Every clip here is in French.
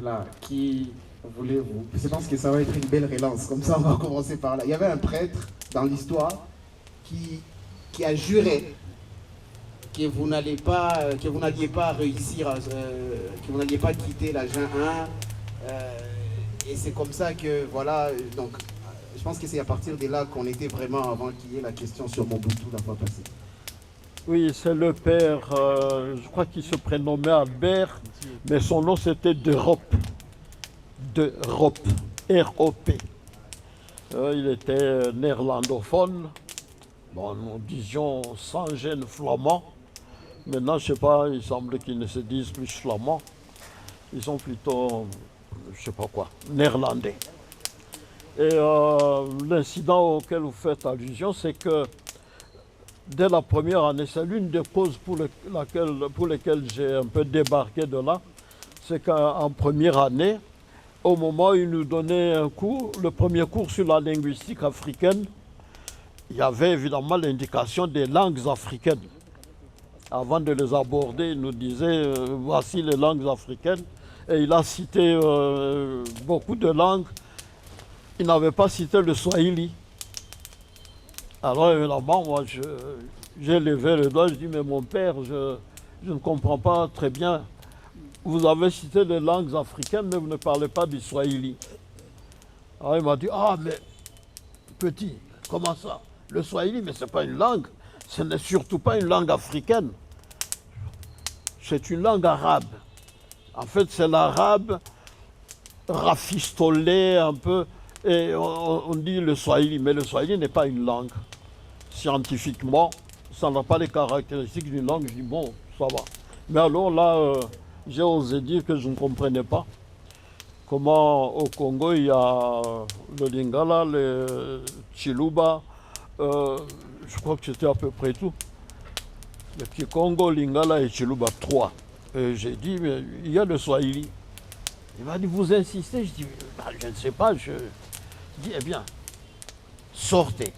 là, qui voulez-vous? Je pense que ça va être une belle relance, comme ça on va commencer par là. Il y avait un prêtre dans l'histoire qui a juré que vous n'alliez pas réussir, que vous n'alliez pas quitter la Jean 1. Et c'est comme ça que, voilà, donc je pense que c'est à partir de là qu'on était vraiment, avant qu'il y ait la question sur Mobutu la fois passée. Oui, c'est le père, je crois qu'il se prénommait Albert, mais son nom c'était d'Europe. D'Europe, R-O-P. Il était néerlandophone, bon, nous disions sans gêne flamand. Maintenant, je ne sais pas, il semble qu'ils ne se disent plus flamands. Ils sont plutôt, je ne sais pas quoi, néerlandais. Et l'incident auquel vous faites allusion, c'est que dès la première année, c'est l'une des causes pour lesquelles j'ai un peu débarqué de là, c'est qu'en première année, au moment où ils nous donnaient un cours, le premier cours sur la linguistique africaine, il y avait évidemment l'indication des langues africaines. Avant de les aborder, il nous disait voici les langues africaines. Et il a cité beaucoup de langues. Il n'avait pas cité le Swahili. Alors évidemment, moi, j'ai levé le doigt, je dis, mais mon père, je ne comprends pas très bien. Vous avez cité les langues africaines, mais vous ne parlez pas du Swahili. Alors il m'a dit, ah, mais petit, comment ça? Le Swahili, mais ce n'est pas une langue. Ce n'est surtout pas une langue africaine. C'est une langue arabe. En fait, c'est l'arabe rafistolé un peu. Et on dit le Swahili, mais le Swahili n'est pas une langue. Scientifiquement, ça n'a pas les caractéristiques d'une langue. Je dis, bon, ça va. Mais alors là, j'ai osé dire que je ne comprenais pas comment au Congo, il y a le Lingala, le Chiluba, je crois que c'était à peu près tout. Le petit Congo, Lingala et Chiluba, 3. J'ai dit, mais il y a le Swahili. Il m'a dit, vous insistez? Je dis, bah, je ne sais pas. Je dis, eh bien, sortez.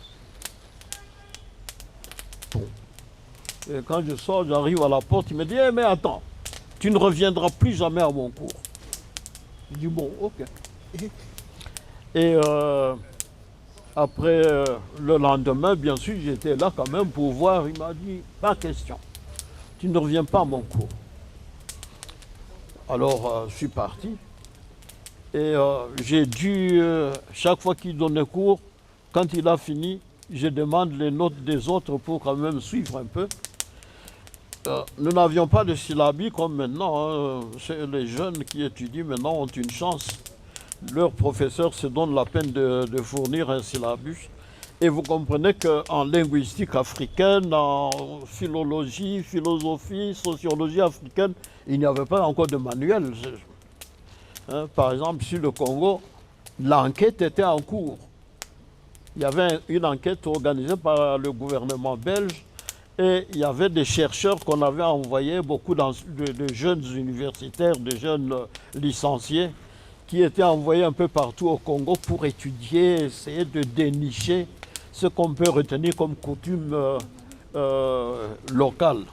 Bon. Et quand je sors, j'arrive à la porte, il me dit, eh, mais attends, tu ne reviendras plus jamais à mon cours. Je dis, bon, ok. Et après, le lendemain, bien sûr, j'étais là quand même pour voir. Il m'a dit, pas question, tu ne reviens pas à mon cours. Alors, je suis parti. Et j'ai dû, chaque fois qu'il donnait cours, quand il a fini, je demande les notes des autres pour quand même suivre un peu. Nous n'avions pas de syllabus comme maintenant. Hein. Les jeunes qui étudient maintenant ont une chance. Leurs professeurs se donnent la peine de fournir un syllabus. Et vous comprenez qu'en linguistique africaine, en philologie, philosophie, sociologie africaine, il n'y avait pas encore de manuel. Hein, par exemple, sur le Congo, l'enquête était en cours. Il y avait une enquête organisée par le gouvernement belge et il y avait des chercheurs qu'on avait envoyés, beaucoup de jeunes universitaires, de jeunes licenciés, qui étaient envoyés un peu partout au Congo pour étudier, essayer de dénicher ce qu'on peut retenir comme coutume locale.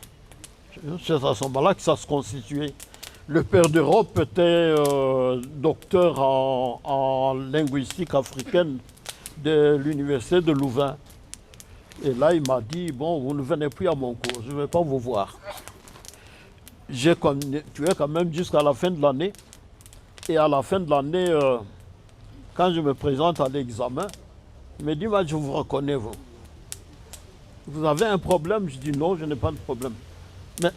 C'est à ce moment-là que ça se constituait. Le père d'Europe était docteur en linguistique africaine de l'université de Louvain. Et là, il m'a dit, bon, vous ne venez plus à mon cours, je ne vais pas vous voir. J'ai continué quand même jusqu'à la fin de l'année. Et à la fin de l'année, quand je me présente à l'examen, il me dit, je vous reconnais, vous. Vous avez un problème? Je dis, non, je n'ai pas de problème. Mais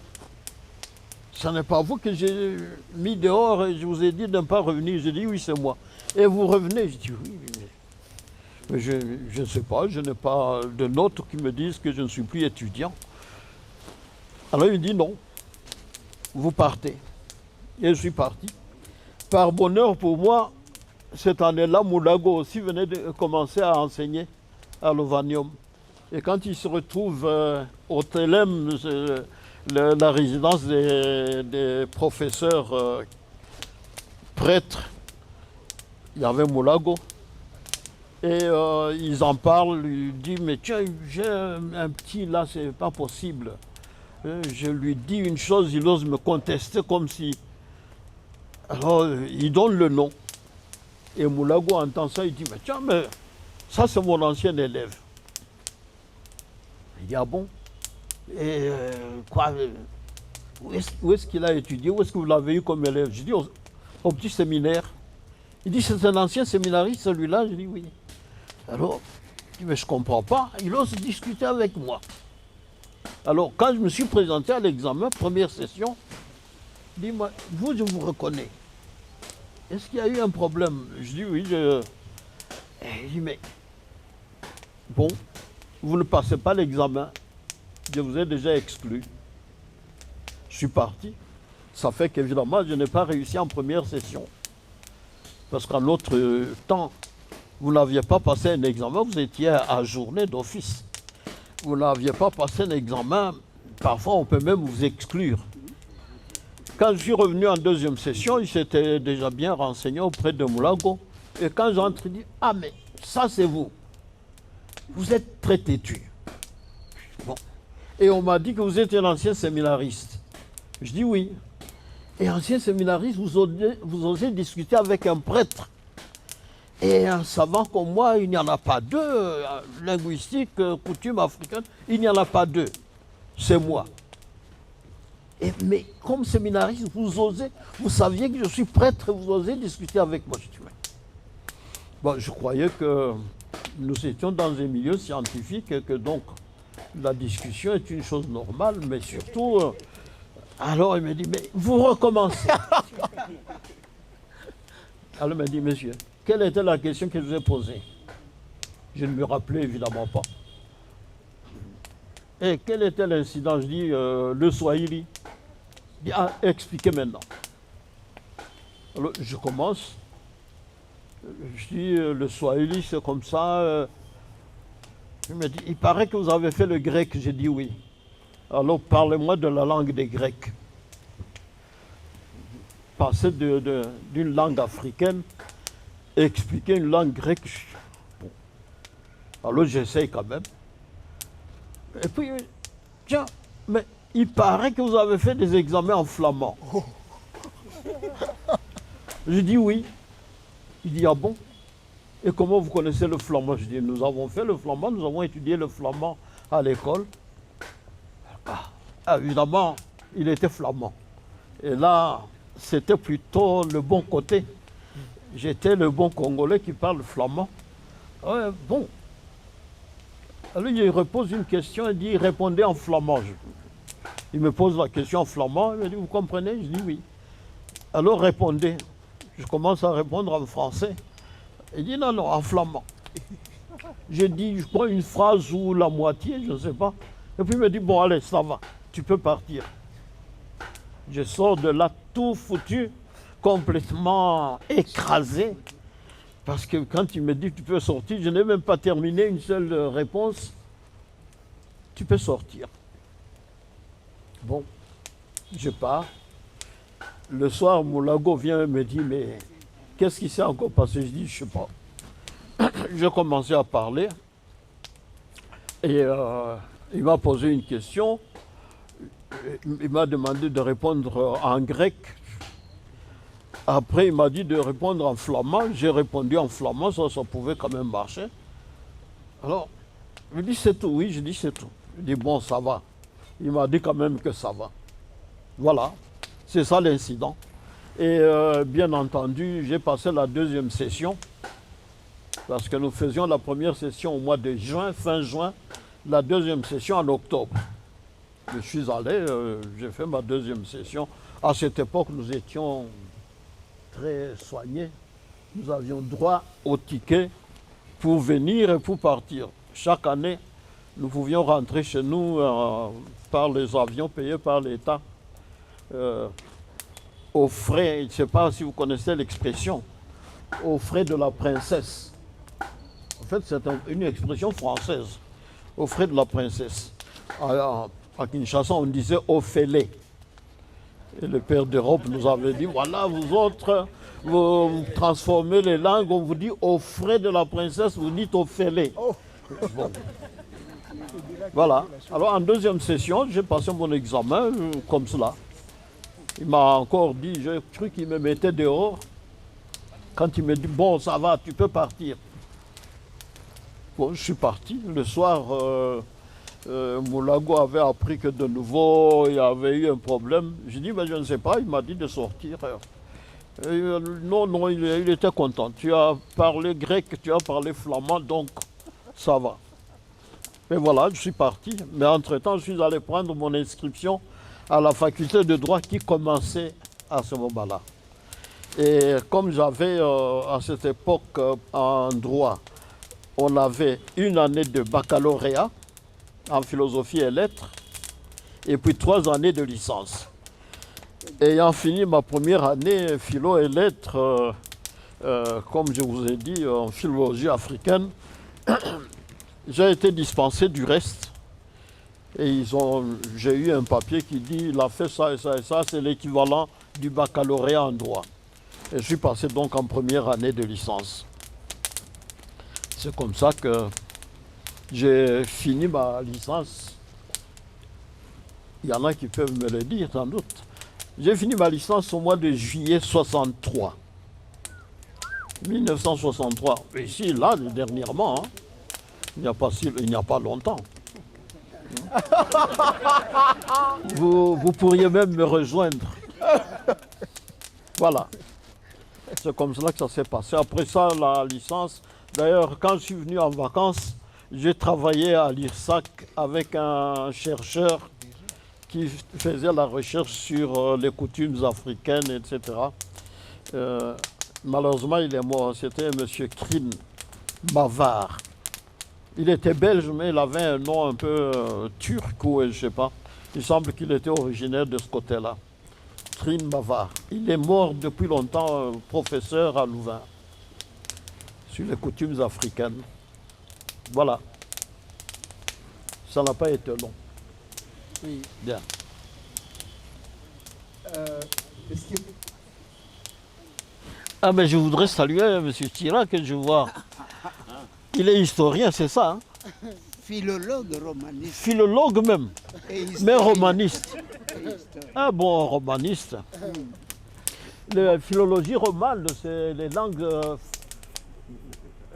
ce n'est pas vous que j'ai mis dehors et je vous ai dit de ne pas revenir. Je dis, oui, c'est moi. Et vous revenez? Je dis, oui, mais je ne sais pas, je n'ai pas de notes qui me disent que je ne suis plus étudiant. Alors il me dit, non, vous partez. Et je suis parti. Par bonheur pour moi, cette année-là, Moulago aussi venait de commencer à enseigner à l'Ovanium. Et quand il se retrouve au Telem, la résidence des professeurs prêtres, il y avait Moulago. Et ils en parlent, lui disent, mais tiens, j'ai un petit là, c'est pas possible. Je lui dis une chose, il ose me contester comme si Alors, il donne le nom. Et Moulago entend ça, il dit, mais tiens, mais ça c'est mon ancien élève. Il dit, ah bon? Et quoi? Où est-ce qu'il a étudié? Où est-ce que vous l'avez eu comme élève? Je dis, au petit séminaire. Il dit, c'est un ancien séminariste celui-là? Je dis, oui. Alors, je dis, mais je ne comprends pas. Il ose discuter avec moi. Alors, quand je me suis présenté à l'examen, première session, il dit, moi, vous, je vous reconnais. Est-ce qu'il y a eu un problème? Je dis, oui. Il dit, mais bon, vous ne passez pas l'examen. Je vous ai déjà exclu. Je suis parti. Ça fait qu'évidemment, je n'ai pas réussi en première session. Parce qu'en autre temps, vous n'aviez pas passé un examen, vous étiez ajourné d'office. Vous n'aviez pas passé un examen, parfois on peut même vous exclure. Quand je suis revenu en deuxième session, il s'était déjà bien renseigné auprès de Moulago. Et quand j'entre, il dit, ah mais ça c'est vous. Vous êtes très têtu. Bon. Et on m'a dit que vous étiez un ancien séminariste. Je dis oui. Et ancien séminariste, vous osez discuter avec un prêtre. Et un savant comme moi, il n'y en a pas deux. Linguistique, coutume africaine, il n'y en a pas deux. C'est moi. Mais comme séminariste, vous saviez que je suis prêtre, vous osez discuter avec moi. Je dis, bon, je croyais que nous étions dans un milieu scientifique et que donc la discussion est une chose normale, mais surtout, alors il me dit, mais vous recommencez. Alors il m'a dit, monsieur, quelle était la question que je vous ai posée? Je ne me rappelais évidemment pas. Et quel était l'incident? Je dis, le Swahili. Il dit, ah, expliquez maintenant. Alors je commence. Je dis, le Swahili, c'est comme ça. Il me dit, il paraît que vous avez fait le grec. J'ai dit oui. Alors parlez-moi de la langue des Grecs. Passer d'une langue africaine, expliquer une langue grecque. Bon. Alors j'essaye quand même. Et puis, tiens, mais il paraît que vous avez fait des examens en flamand. Je dis oui. Il dit, ah bon? Et comment vous connaissez le flamand? Je dis, nous avons fait le flamand, nous avons étudié le flamand à l'école. Ah, évidemment, il était flamand. Et là, c'était plutôt le bon côté. J'étais le bon Congolais qui parle flamand. Ouais, bon. Alors il repose une question, il dit, répondez en flamand. Il me pose la question en flamand, il me dit, vous comprenez? Je dis oui. Alors répondez. Je commence à répondre en français. Il dit, non, non, en flamand. J'ai dit, je prends une phrase ou la moitié, je ne sais pas. Et puis il me dit, bon, allez, ça va, tu peux partir. Je sors de là tout foutu, complètement écrasé. Parce que quand il me dit, tu peux sortir, je n'ai même pas terminé une seule réponse. Tu peux sortir. Bon, je pars. Le soir, Moulago vient et me dit, mais qu'est-ce qui s'est encore passé? Je dis, je ne sais pas. J'ai commencé à parler et il m'a posé une question. Il m'a demandé de répondre en grec. Après, il m'a dit de répondre en flamand. J'ai répondu en flamand, ça pouvait quand même marcher. Alors, il dit, c'est tout. Oui, je dis, c'est tout. Je dis, bon, ça va. Il m'a dit quand même que ça va. Voilà, c'est ça l'incident. Et bien entendu, j'ai passé la deuxième session, parce que nous faisions la première session au mois de juin, fin juin, la deuxième session en octobre. Je suis allé, j'ai fait ma deuxième session. À cette époque, nous étions très soignés. Nous avions droit au ticket pour venir et pour partir. Chaque année, nous pouvions rentrer chez nous par les avions payés par l'État. Aux frais, je ne sais pas si vous connaissez l'expression, aux frais de la princesse. En fait, c'est une expression française, aux frais de la princesse. À Kinshasa, on disait au fêlé. Et le père d'Europe nous avait dit, voilà, vous autres, vous transformez les langues, on vous dit aux frais de la princesse, vous dites au fêlé. Bon. Voilà. Alors en deuxième session, j'ai passé mon examen comme cela. Il m'a encore dit, j'ai cru qu'il me mettait dehors. Quand il me dit, bon, ça va, tu peux partir. Bon, je suis parti. Le soir, Moulago avait appris que de nouveau, il y avait eu un problème. J'ai dit, ben, je ne sais pas, il m'a dit de sortir. Non, non, il était content. Tu as parlé grec, tu as parlé flamand, donc ça va. Et voilà, je suis parti. Mais entre-temps, je suis allé prendre mon inscription à la faculté de droit qui commençait à ce moment-là. Et comme j'avais à cette époque en droit, on avait une année de baccalauréat en philosophie et lettres, et puis 3 années de licence. Ayant fini ma première année philo et lettres, comme je vous ai dit, en philologie africaine, j'ai été dispensé du reste. Et j'ai eu un papier qui dit il a fait ça et ça et ça, c'est l'équivalent du baccalauréat en droit. Et je suis passé donc en première année de licence. C'est comme ça que j'ai fini ma licence. Il y en a qui peuvent me le dire sans doute. J'ai fini ma licence au mois de juillet 63. 1963. Ici, là, dernièrement, hein, il n'y a pas longtemps. Vous pourriez même me rejoindre. Voilà. C'est comme cela que ça s'est passé. Après ça, la licence. D'ailleurs, quand je suis venu en vacances, j'ai travaillé à l'IRSAC avec un chercheur qui faisait la recherche sur les coutumes africaines, etc. Malheureusement, il est mort. C'était M. Krin Mavar. Il était belge, mais il avait un nom un peu turc ou je ne sais pas. Il semble qu'il était originaire de ce côté-là. Krin Mavar. Il est mort depuis longtemps, professeur à Louvain, sur les coutumes africaines. Voilà. Ça n'a pas été long. Oui. Bien. Est-ce que... Ah, mais je voudrais saluer M. Tira, que je vois. Il est historien, c'est ça, hein? Philologue romaniste. Philologue même, Et mais romaniste. et historien. Ah bon, romaniste. La philologie romane, c'est les langues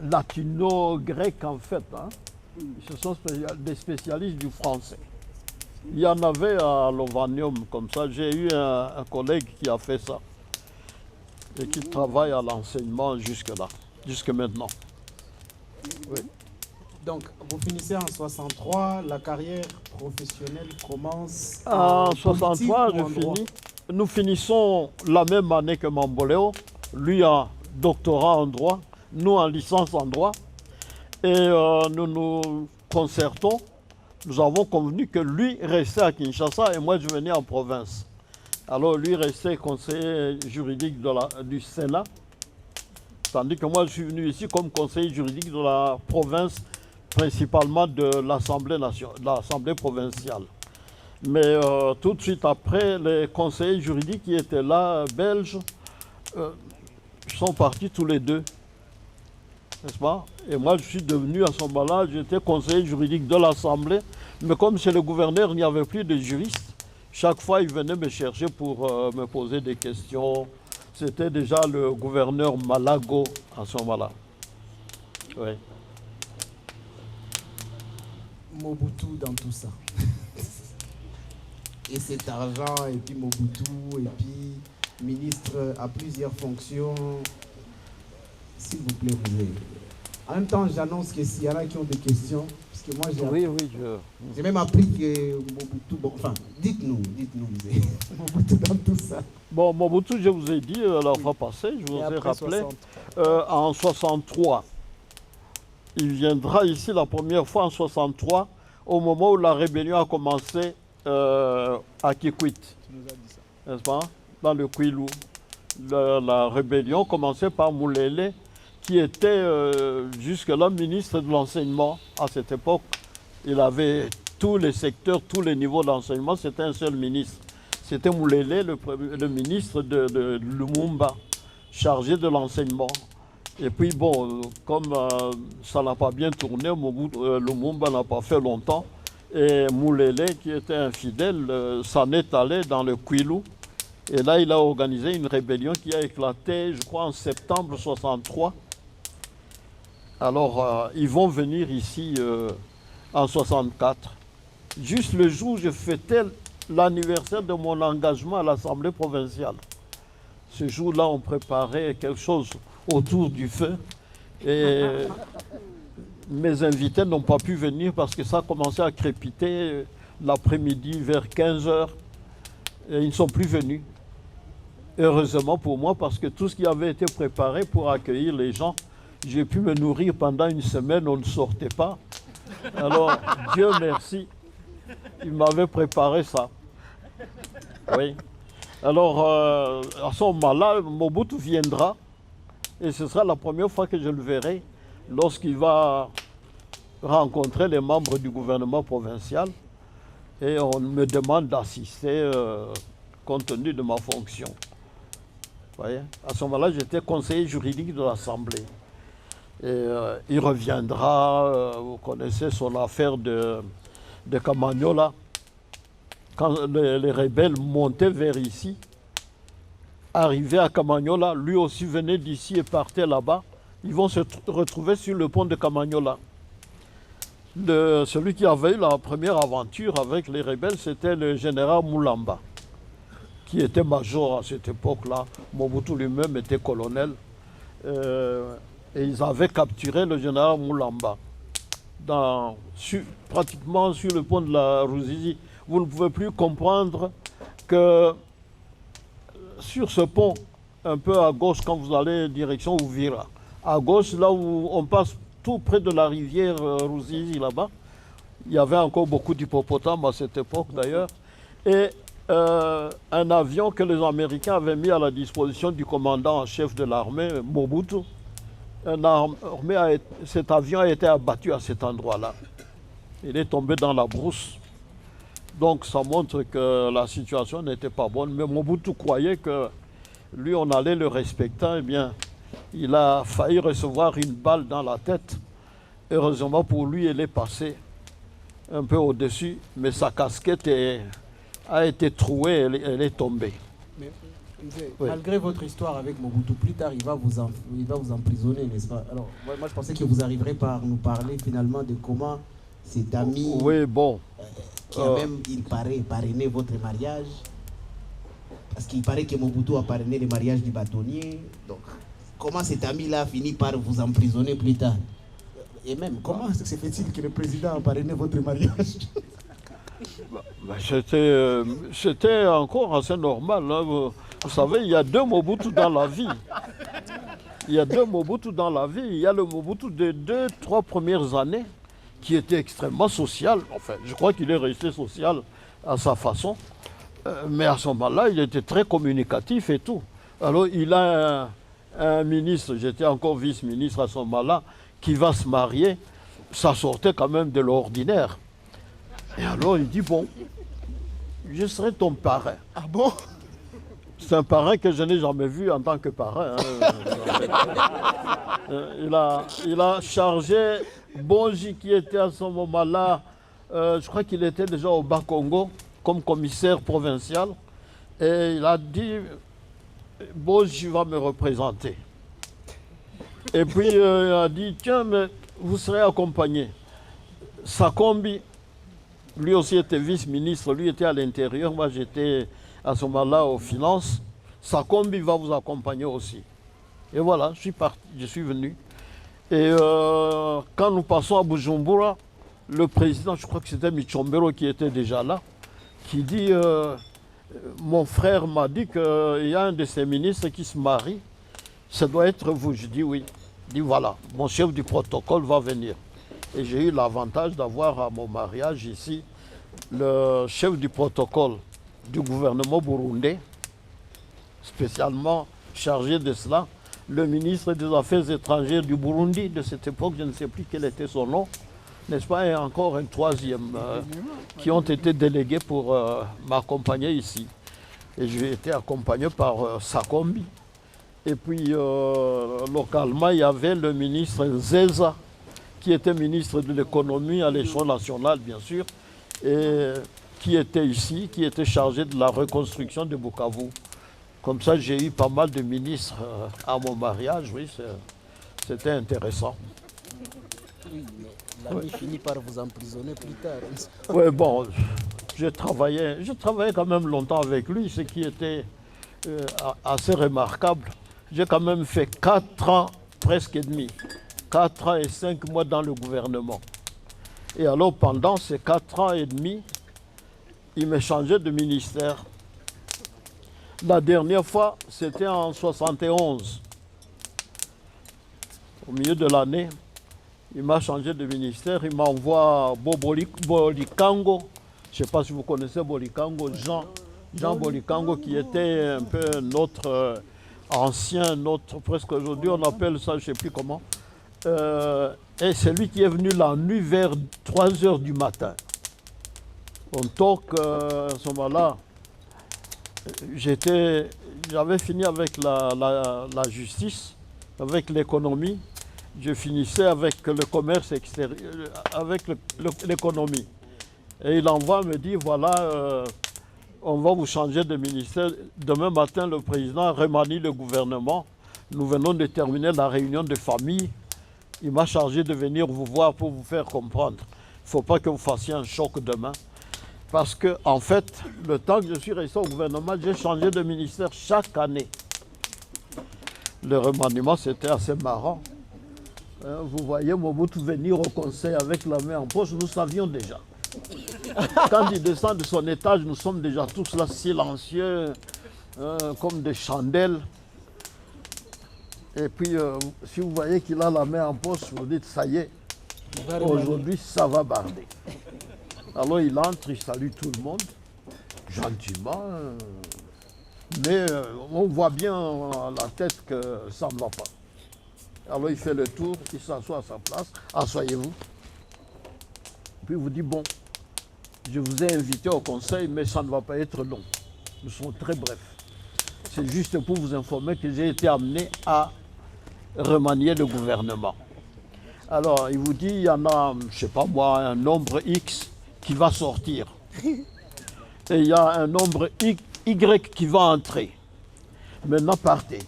latino-grecques en fait. Hein. Ce sont des spécialistes du français. Il y en avait à Lovanium comme ça. J'ai eu un collègue qui a fait ça et qui travaille à l'enseignement jusque-là, jusque maintenant. Oui. Donc, vous finissez en 63, la carrière professionnelle commence En politique 63, ou en droit? nous finissons la même année que Mamboléo, lui en doctorat en droit, nous en licence en droit, et nous nous concertons. Nous avons convenu que lui restait à Kinshasa et moi je venais en province. Alors lui restait conseiller juridique du Sénat, tandis que moi je suis venu ici comme conseiller juridique de la province, principalement de l'Assemblée provinciale. Mais tout de suite après, les conseillers juridiques qui étaient là, belges, sont partis tous les deux. N'est-ce pas? Et moi, je suis devenu à ce moment-là, j'étais conseiller juridique de l'Assemblée. Mais comme chez le gouverneur, il n'y avait plus de juristes, chaque fois, il venait me chercher pour me poser des questions. C'était déjà le gouverneur Malago à ce moment-là. Oui. Mobutu dans tout ça. Et cet argent, et puis Mobutu, et puis ministre à plusieurs fonctions. S'il vous plaît, vous avez... En même temps, j'annonce que s'il y en a qui ont des questions, parce que moi j'ai j'ai même appris que Mobutu... Bon, enfin, dites-nous, Mobutu dans tout ça. Bon, Mobutu, je vous ai dit la fois passée, je vous ai rappelé, en 63. Il viendra ici la première fois en 63, au moment où la rébellion a commencé à Kikwit. Tu nous as dit ça. N'est-ce pas? Dans le Kwilu. La rébellion commençait par Moulele, qui était jusque-là ministre de l'enseignement à cette époque. Il avait tous les secteurs, tous les niveaux d'enseignement, c'était un seul ministre. C'était Moulele, le ministre de Lumumba, chargé de l'enseignement. Et puis bon, comme ça n'a pas bien tourné, Lumumba n'a pas fait longtemps. Et Moulele, qui était infidèle, s'en est allé dans le Kwilu. Et là, il a organisé une rébellion qui a éclaté, je crois, en septembre 63. Alors, ils vont venir ici en 64. Juste le jour où je fêtais l'anniversaire de mon engagement à l'Assemblée provinciale. Ce jour-là, on préparait quelque chose autour du feu. Et mes invités n'ont pas pu venir parce que ça a commencé à crépiter l'après-midi vers 15 heures. Et ils ne sont plus venus. Heureusement pour moi, parce que tout ce qui avait été préparé pour accueillir les gens, j'ai pu me nourrir pendant une semaine, on ne sortait pas. Alors, Dieu merci, il m'avait préparé ça. Oui. Alors, à ce moment-là, Mobutu viendra, et ce sera la première fois que je le verrai, lorsqu'il va rencontrer les membres du gouvernement provincial, et on me demande d'assister compte tenu de ma fonction. Vous voyez? À ce moment-là, j'étais conseiller juridique de l'Assemblée. Et il reviendra, vous connaissez son affaire de Camagnola. Quand les rebelles montaient vers ici, arrivaient à Camagnola, lui aussi venait d'ici et partait là-bas. Ils vont se retrouver sur le pont de Camagnola. Celui qui avait eu la première aventure avec les rebelles, c'était le général Moulamba, qui était major à cette époque-là. Mobutu lui-même était colonel. Et ils avaient capturé le général Moulamba, pratiquement sur le pont de la Ruzizi. Vous ne pouvez plus comprendre que sur ce pont, un peu à gauche, quand vous allez direction Ouvira, à gauche, là où on passe tout près de la rivière Ruzizi, là-bas, il y avait encore beaucoup d'hippopotames à cette époque d'ailleurs, et un avion que les Américains avaient mis à la disposition du commandant en chef de l'armée, Mobutu. Cet avion a été abattu à cet endroit-là. Il est tombé dans la brousse. Donc ça montre que la situation n'était pas bonne. Mais Mobutu croyait que lui, on allait le respecter. Eh bien, il a failli recevoir une balle dans la tête. Heureusement pour lui, elle est passée un peu au-dessus. Mais sa casquette a été trouée, elle est tombée. Oui. Malgré votre histoire avec Mobutu, plus tard, il va vous emprisonner, n'est-ce pas? Alors, moi, je pensais que vous arriverez par nous parler finalement de comment cet ami, oui, bon. qui a même, il paraît, parrainé votre mariage, parce qu'il paraît que Mobutu a parrainé le mariage du bâtonnier. Donc, comment cet ami-là finit par vous emprisonner plus tard? Et même, comment se fait-il que le président a parrainé votre mariage? C'était encore assez normal. Hein. Vous savez, il y a deux Mobutu dans la vie. Il y a deux Mobutu dans la vie. Il y a le Mobutu des 2-3 premières années qui était extrêmement social. Enfin, je crois qu'il est resté social à sa façon. Mais à ce moment-là, il était très communicatif et tout. Alors, il a un ministre, j'étais encore vice-ministre à ce moment-là, qui va se marier. Ça sortait quand même de l'ordinaire. Et alors, il dit, bon, je serai ton parrain. Ah bon? C'est un parrain que je n'ai jamais vu en tant que parrain. Hein. Il a chargé Bonji, qui était à ce moment-là, je crois qu'il était déjà au Bas-Congo, comme commissaire provincial. Et il a dit, Bonji va me représenter. Et puis il a dit, tiens, mais vous serez accompagné. Sakombi, lui aussi était vice-ministre, lui était à l'intérieur, moi j'étais à ce moment-là aux finances. Sakombi va vous accompagner aussi. Et voilà, je suis parti, je suis venu. Et quand nous passons à Bujumbura, le président, je crois que c'était Michombero qui était déjà là, qui dit, mon frère m'a dit qu'il y a un de ses ministres qui se marie, ça doit être vous. Je dis oui. Il dit voilà, mon chef du protocole va venir. Et j'ai eu l'avantage d'avoir à mon mariage ici le chef du protocole du gouvernement burundais, spécialement chargé de cela, le ministre des Affaires étrangères du Burundi de cette époque, je ne sais plus quel était son nom, n'est-ce pas, et encore un troisième, qui ont été délégués pour m'accompagner ici. Et j'ai été accompagné par Sakombi. Et puis, localement, il y avait le ministre Nzeza, qui était ministre de l'économie à l'échelon national, bien sûr, et qui était ici, qui était chargé de la reconstruction de Bukavu. Comme ça, j'ai eu pas mal de ministres à mon mariage, oui, c'était intéressant. Oui, mais la vie finit par vous emprisonner plus tard. Oui, bon, je travaillais quand même longtemps avec lui, ce qui était assez remarquable. J'ai quand même fait 4 ans, presque et demi, 4 ans et 5 mois dans le gouvernement. Et alors, pendant ces 4 ans et demi, il m'a changé de ministère. La dernière fois, c'était en 71. Au milieu de l'année, il m'a changé de ministère. Il m'envoie Bolikango. Je ne sais pas si vous connaissez Bolikango, Jean Bolikango, qui était un peu notre ancien, presque aujourd'hui, on appelle ça, je ne sais plus comment. Et c'est lui qui est venu la nuit vers 3 heures du matin. On toque à ce moment-là. J'avais fini avec la justice, avec l'économie. Je finissais avec le commerce extérieur, avec l'économie. Et il envoie me dit, voilà, on va vous changer de ministère. Demain matin, le président remanie le gouvernement. Nous venons de terminer la réunion de famille. Il m'a chargé de venir vous voir pour vous faire comprendre. Il ne faut pas que vous fassiez un choc demain. Parce que, en fait, le temps que je suis resté au gouvernement, j'ai changé de ministère chaque année. Le remaniement, c'était assez marrant. Vous voyez Mobutu venir au conseil avec la main en poche, nous savions déjà. Quand il descend de son étage, nous sommes déjà tous là silencieux, comme des chandelles. Et puis, si vous voyez qu'il a la main en poche, vous dites, ça y est, aujourd'hui, ça va barder. Alors il entre, il salue tout le monde, gentiment, mais on voit bien à la tête que ça ne va pas. Alors il fait le tour, il s'assoit à sa place, asseyez-vous. Puis il vous dit, bon, je vous ai invité au conseil, mais ça ne va pas être long. Nous serons très brefs. C'est juste pour vous informer que j'ai été amené à remanier le gouvernement. Alors il vous dit, il y en a, je ne sais pas moi, un nombre X qui va sortir. Et il y a un nombre Y qui va entrer. Maintenant, partez.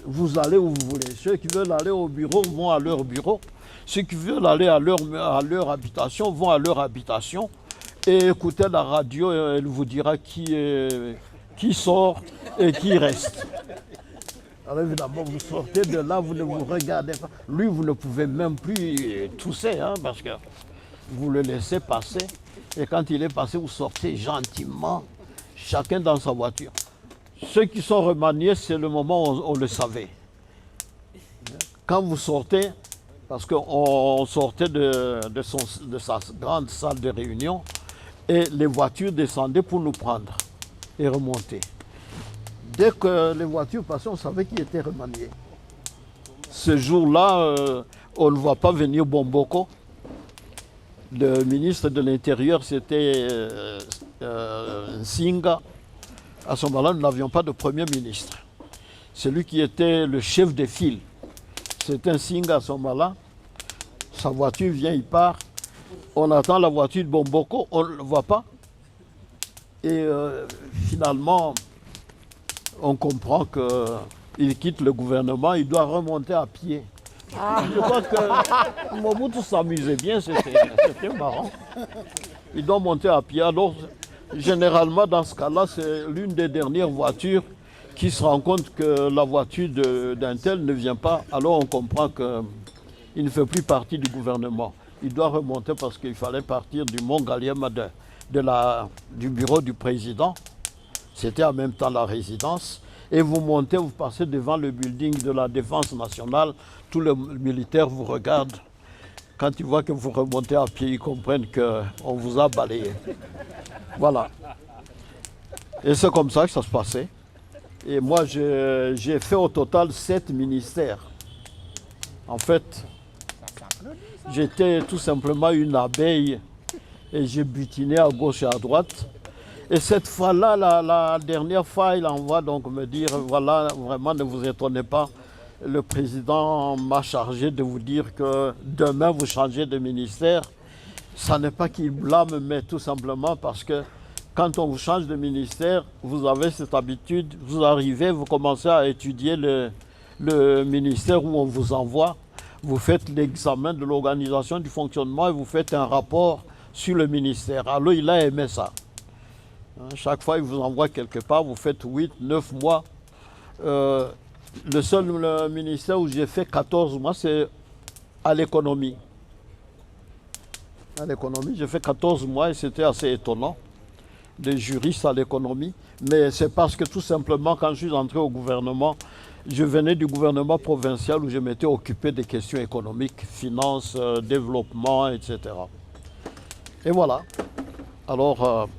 Vous allez où vous voulez. Ceux qui veulent aller au bureau vont à leur bureau. Ceux qui veulent aller à leur habitation vont à leur habitation. Et écoutez la radio, elle vous dira qui sort et qui reste. Alors évidemment, vous sortez de là, vous ne vous regardez pas. Lui, vous ne pouvez même plus tousser, hein, parce que vous le laissez passer, et quand il est passé, vous sortez gentiment, chacun dans sa voiture. Ceux qui sont remaniés, c'est le moment où on le savait. Quand vous sortez, parce qu'on sortait de sa grande salle de réunion, et les voitures descendaient pour nous prendre et remonter. Dès que les voitures passaient, on savait qu'il était remanié. Ce jour-là, on ne voit pas venir Bomboko. Le ministre de l'Intérieur, c'était Nsinga. À ce moment-là, nous n'avions pas de Premier ministre. Celui qui était le chef de file, c'était Nsinga à ce moment-là. Sa voiture vient, il part. On attend la voiture de Bomboko, on ne le voit pas. Et finalement, on comprend qu'il quitte le gouvernement, il doit remonter à pied. Je crois que Mobutu s'amusait bien, c'était marrant. Il doit monter à pied. Alors, généralement, dans ce cas-là, c'est l'une des dernières voitures qui se rend compte que la voiture d'un tel ne vient pas. Alors, on comprend qu'il ne fait plus partie du gouvernement. Il doit remonter parce qu'il fallait partir du Mont Galiema, du bureau du président. C'était en même temps la résidence. Et vous montez, vous passez devant le building de la Défense nationale. Tous les militaires vous regardent. Quand ils voient que vous remontez à pied, ils comprennent qu'on vous a balayé. Voilà. Et c'est comme ça que ça se passait. Et moi, j'ai fait au total 7 ministères. En fait, j'étais tout simplement une abeille et j'ai butiné à gauche et à droite. Et cette fois-là, la dernière fois, il envoie donc me dire, voilà, vraiment ne vous étonnez pas, le président m'a chargé de vous dire que demain vous changez de ministère. Ça n'est pas qu'il blâme, mais tout simplement parce que quand on vous change de ministère, vous avez cette habitude, vous arrivez, vous commencez à étudier le ministère où on vous envoie, vous faites l'examen de l'organisation, du fonctionnement et vous faites un rapport sur le ministère. Alors il a aimé ça. Chaque fois il vous envoie quelque part, vous faites 8, 9 mois. Le seul ministère où j'ai fait 14 mois, c'est à l'économie. À l'économie, j'ai fait 14 mois et c'était assez étonnant. Des juristes à l'économie. Mais c'est parce que tout simplement, quand je suis entré au gouvernement, je venais du gouvernement provincial où je m'étais occupé des questions économiques, finances, développement, etc. Et voilà. Alors,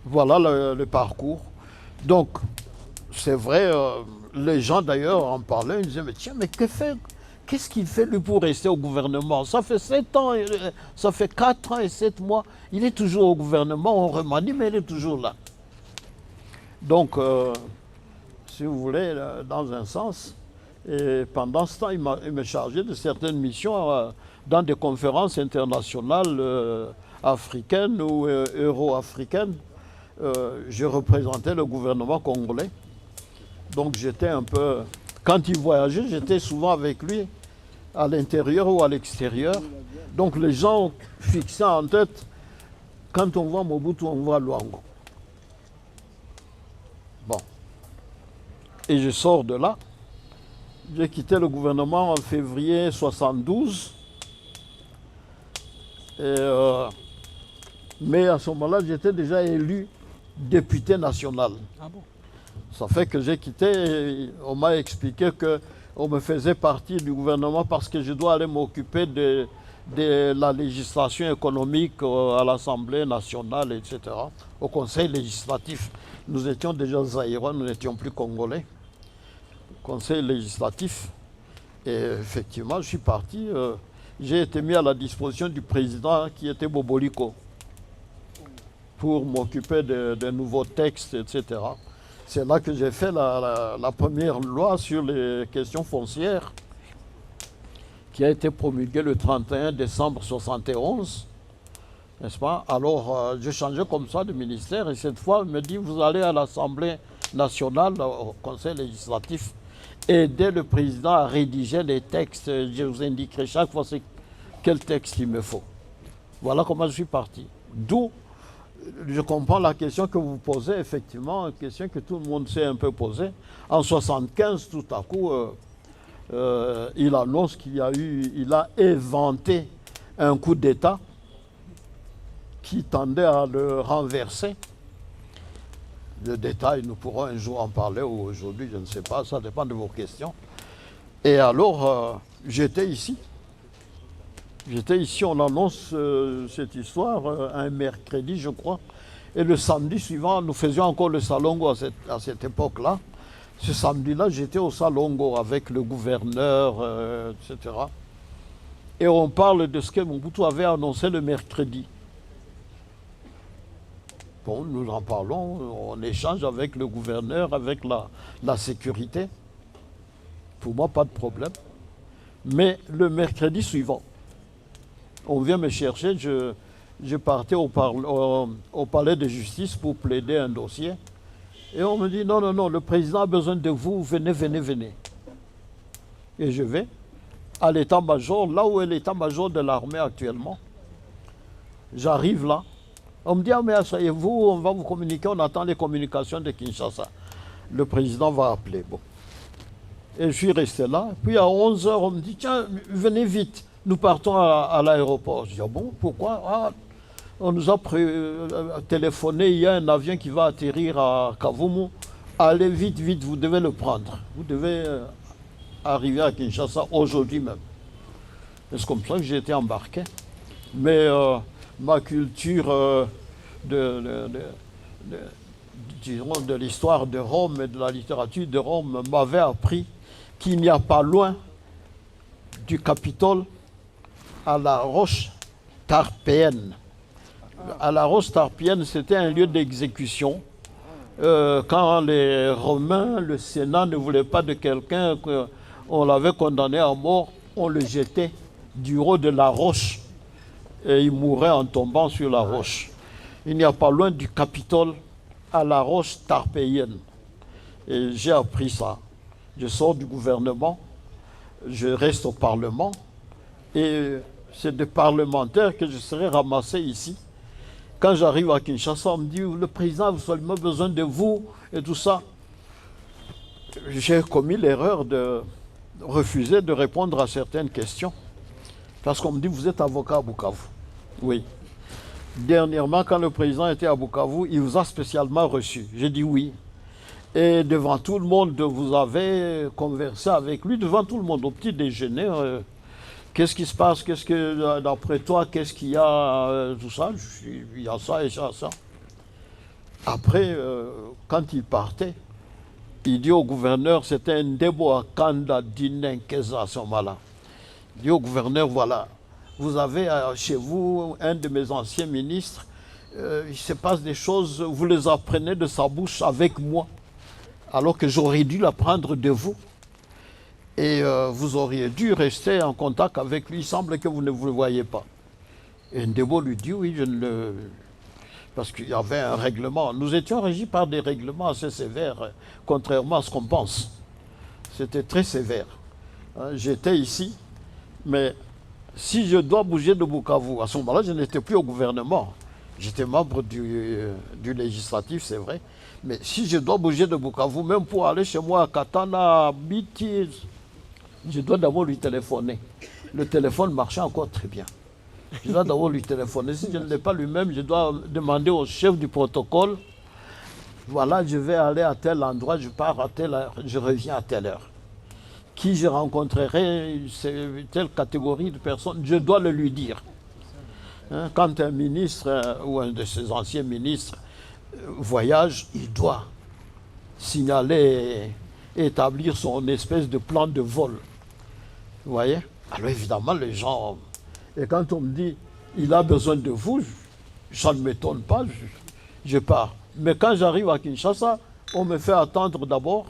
voilà le parcours. Donc, c'est vrai, les gens d'ailleurs en parlaient, ils disaient, mais tiens, mais qu'est-ce qu'il fait lui pour rester au gouvernement? Ça fait 7 ans, ça fait 4 ans et 7 mois, il est toujours au gouvernement, on remanie, mais il est toujours là. Donc, si vous voulez, dans un sens, et pendant ce temps, il me chargeait de certaines missions dans des conférences internationales africaines ou euro-africaines. Je représentais le gouvernement congolais. Donc j'étais un peu... Quand il voyageait, j'étais souvent avec lui, à l'intérieur ou à l'extérieur. Donc les gens fixaient en tête, quand on voit Mobutu, on voit Luango. Bon. Et je sors de là. J'ai quitté le gouvernement en février 1972. Mais à ce moment-là, j'étais déjà élu député national. Ah bon? Ça fait que j'ai quitté et on m'a expliqué qu'on me faisait partie du gouvernement parce que je dois aller m'occuper de la législation économique à l'Assemblée nationale, etc. Au Conseil législatif. Nous étions déjà zaïrois, nous n'étions plus congolais. Conseil législatif. Et effectivement, je suis parti. J'ai été mis à la disposition du président qui était Boboliko pour m'occuper de nouveaux textes, etc. C'est là que j'ai fait la première loi sur les questions foncières qui a été promulguée le 31 décembre 1971, n'est-ce pas? Alors, j'ai changé comme ça de ministère et cette fois, il me dit, vous allez à l'Assemblée nationale, au Conseil législatif, aider le président à rédiger les textes. Je vous indiquerai chaque fois quel texte il me faut. Voilà comment je suis parti. D'où je comprends la question que vous posez, effectivement, une question que tout le monde s'est un peu posée. En 1975, tout à coup, il annonce il a inventé un coup d'État qui tendait à le renverser. Le détail, nous pourrons un jour en parler ou aujourd'hui, je ne sais pas, ça dépend de vos questions. Et alors, j'étais ici. J'étais ici, on annonce cette histoire un mercredi, je crois. Et le samedi suivant, nous faisions encore le Salongo à cette époque-là. Ce samedi-là, j'étais au Salongo avec le gouverneur, etc. Et on parle de ce que Mobutu avait annoncé le mercredi. Bon, nous en parlons, on échange avec le gouverneur, avec la sécurité. Pour moi, pas de problème. Mais le mercredi suivant, on vient me chercher, je partais au palais de justice pour plaider un dossier. Et on me dit, non, non, non, le président a besoin de vous, venez, venez, venez. Et je vais à l'état-major, là où est l'état-major de l'armée actuellement. J'arrive là. On me dit, ah mais asseyez-vous, on va vous communiquer, on attend les communications de Kinshasa. Le président va appeler. Bon. Et je suis resté là. Puis à 11h, on me dit, tiens, venez vite. Nous partons à l'aéroport. Je dis, ah bon, pourquoi? Ah, on nous a téléphoné, il y a un avion qui va atterrir à Kavumu. Allez vite, vite, vous devez le prendre. Vous devez arriver à Kinshasa aujourd'hui même. C'est comme ça que j'ai été embarqué. Mais ma culture de l'histoire de Rome et de la littérature de Rome m'avait appris qu'il n'y a pas loin du Capitole, à la roche tarpéenne. À la roche tarpéenne, c'était un lieu d'exécution. Quand les Romains, le Sénat ne voulait pas de quelqu'un qu'on l'avait condamné à mort, on le jetait du haut de la roche et il mourait en tombant sur la roche. il n'y a pas loin du Capitole, à la roche tarpéienne. Et j'ai appris ça. Je sors du gouvernement, je reste au Parlement, et c'est des parlementaires que je serai ramassé ici. Quand j'arrive à Kinshasa, on me dit, le président a seulement besoin de vous, et tout ça. J'ai commis l'erreur de refuser de répondre à certaines questions. Parce qu'on me dit, vous êtes avocat à Bukavu. Oui. Dernièrement, quand le président était à Bukavu, il vous a spécialement reçu. J'ai dit oui. Et devant tout le monde, vous avez conversé avec lui, devant tout le monde, au petit déjeuner. Qu'est-ce qui se passe? Qu'est-ce que, d'après toi, qu'est-ce qu'il y a? Tout ça. Il y a ça et ça, ça. Après, quand il partait, il dit au gouverneur, c'était un débo à Kanda Dinenkeza à ce moment-là. Il dit au gouverneur, voilà, vous avez chez vous un de mes anciens ministres, il se passe des choses, vous les apprenez de sa bouche avec moi, alors que j'aurais dû l'apprendre de vous. Et vous auriez dû rester en contact avec lui, il semble que vous ne vous le voyez pas. Et Ndebo lui dit, oui, je ne le... Parce qu'il y avait un règlement. Nous étions régis par des règlements assez sévères, contrairement à ce qu'on pense. C'était très sévère. J'étais ici, mais si je dois bouger de Bukavu, à ce moment-là, je n'étais plus au gouvernement. J'étais membre du législatif, c'est vrai. Mais si je dois bouger de Bukavu, même pour aller chez moi à Katana, à Biti, je dois d'abord lui téléphoner. Le téléphone marchait encore très bien. Je dois d'abord lui téléphoner. Si je ne l'ai pas lui-même, je dois demander au chef du protocole, voilà, je vais aller à tel endroit, je pars à telle heure, je reviens à telle heure. Qui je rencontrerai, telle catégorie de personnes, je dois le lui dire. Hein, quand un ministre ou un de ses anciens ministres voyage, il doit signaler et établir son espèce de plan de vol. Vous voyez? Alors évidemment, les gens... Et quand on me dit, il a besoin de vous, ça ne m'étonne pas, je pars. Mais quand j'arrive à Kinshasa, on me fait attendre d'abord.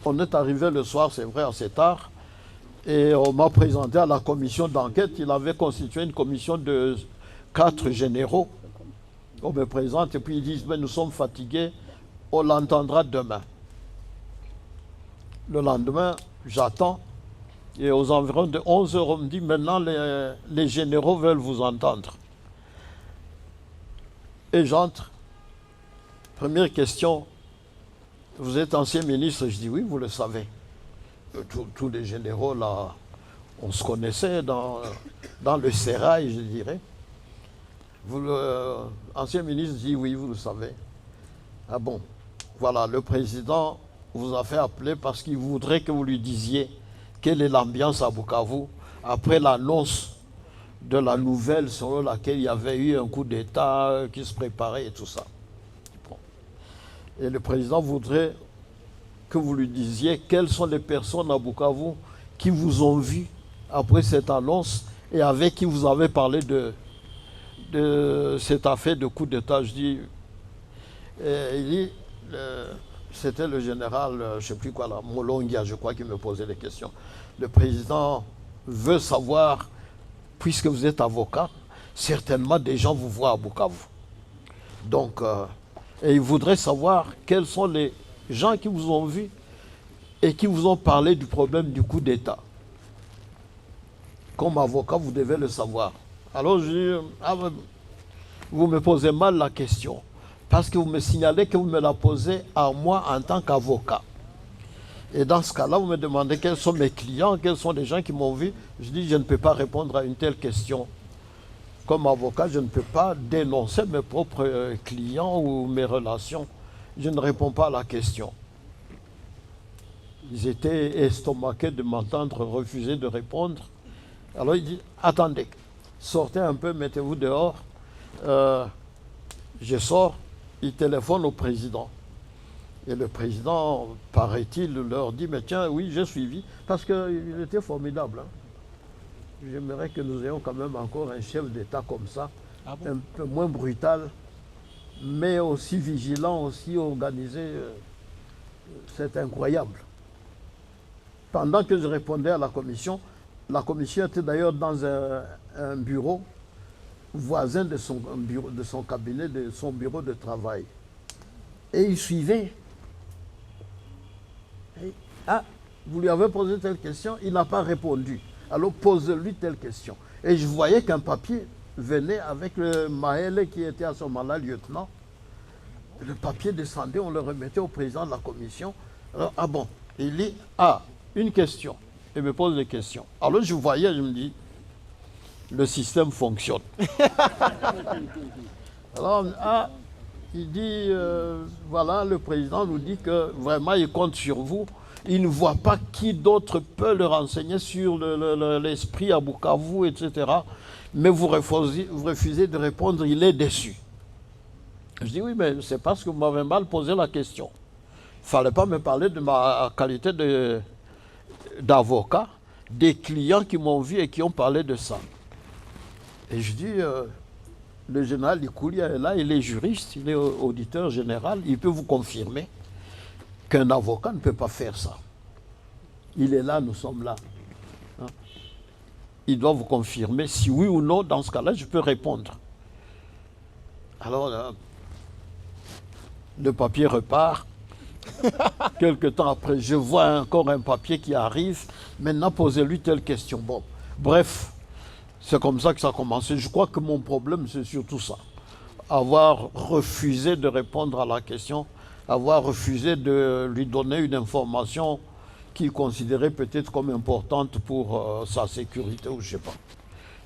On est arrivé le soir, c'est vrai, assez tard. Et on m'a présenté à la commission d'enquête. Il avait constitué une commission de 4 généraux. On me présente et puis ils disent, mais nous sommes fatigués, on l'entendra demain. Le lendemain, j'attends. Et aux environs de 11 heures, on me dit, maintenant les généraux veulent vous entendre. Et j'entre. Première question, vous êtes ancien ministre? Je dis oui, vous le savez. Tous les généraux, là, on se connaissait dans le sérail, je dirais. Ancien ministre dit oui, vous le savez. Ah bon, voilà, le président vous a fait appeler parce qu'il voudrait que vous lui disiez quelle est l'ambiance à Bukavu après l'annonce de la nouvelle selon laquelle il y avait eu un coup d'État qui se préparait et tout ça. Bon. Et le président voudrait que vous lui disiez quelles sont les personnes à Bukavu qui vous ont vu après cette annonce et avec qui vous avez parlé de cette affaire de coup d'État. Je dis, il dit, c'était le général, je ne sais plus quoi, là, Molongia, je crois, qui me posait des questions. Le président veut savoir, puisque vous êtes avocat, certainement des gens vous voient à Bukavu. Donc, et il voudrait savoir quels sont les gens qui vous ont vu et qui vous ont parlé du problème du coup d'État. Comme avocat, vous devez le savoir. Alors, je dis, ah, vous me posez mal la question. Parce que vous me signalez que vous me la posez à moi en tant qu'avocat. Et dans ce cas-là, vous me demandez quels sont mes clients, quels sont les gens qui m'ont vu. Je dis, je ne peux pas répondre à une telle question. Comme avocat, je ne peux pas dénoncer mes propres clients ou mes relations. Je ne réponds pas à la question. Ils étaient estomaqués de m'entendre refuser de répondre. Alors il dit, attendez, sortez un peu, mettez-vous dehors. Je sors. Il téléphone au président. Et le président, paraît-il, leur dit, mais tiens, oui, j'ai suivi. Parce qu'il était formidable. Hein. J'aimerais que nous ayons quand même encore un chef d'État comme ça, ah bon? Un peu moins brutal, mais aussi vigilant, aussi organisé. C'est incroyable. Pendant que je répondais à la commission était d'ailleurs dans un bureau voisin de son bureau, de son cabinet, de son bureau de travail. Et il suivait. Et, ah, vous lui avez posé telle question, il n'a pas répondu. Alors posez-lui telle question. Et je voyais qu'un papier venait avec le Maël qui était à ce moment-là lieutenant. Le papier descendait, on le remettait au président de la commission. Alors, ah bon, il dit, ah, une question. Il me pose des questions. Alors je voyais, je me dis, le système fonctionne. Alors, ah, il dit, voilà, le président nous dit que vraiment il compte sur vous. Il ne voit pas qui d'autre peut le renseigner sur l'esprit à Bukavu, etc. Mais vous refusez de répondre, il est déçu. Je dis oui, mais c'est parce que vous m'avez mal posé la question. Il ne fallait pas me parler de ma qualité d'avocat, des clients qui m'ont vu et qui ont parlé de ça. Et je dis, le général Likoulia est là, il est juriste, il est auditeur général, il peut vous confirmer qu'un avocat ne peut pas faire ça. Il est là, nous sommes là. Hein? Il doit vous confirmer si oui ou non, dans ce cas-là, je peux répondre. Alors, le papier repart. Quelque temps après, je vois encore un papier qui arrive. Maintenant, posez-lui telle question. Bon, bref, c'est comme ça que ça a commencé. Je crois que mon problème, c'est surtout ça. Avoir refusé de répondre à la question, avoir refusé de lui donner une information qu'il considérait peut-être comme importante pour sa sécurité, ou je ne sais pas.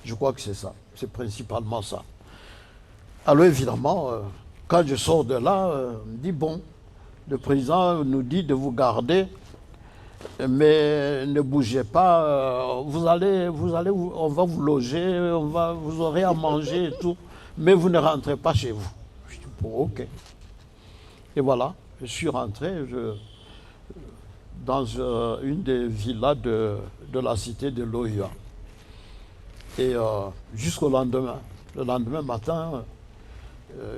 Je crois que c'est ça. C'est principalement ça. Alors évidemment, quand je sors de là, on me dit, bon, le président nous dit de vous garder, mais ne bougez pas, on va vous loger, vous aurez à manger et tout, mais vous ne rentrez pas chez vous. Je dis, bon, ok. Et voilà, je suis rentré dans une des villas de la cité de Loya. Et jusqu'au lendemain. Le lendemain matin,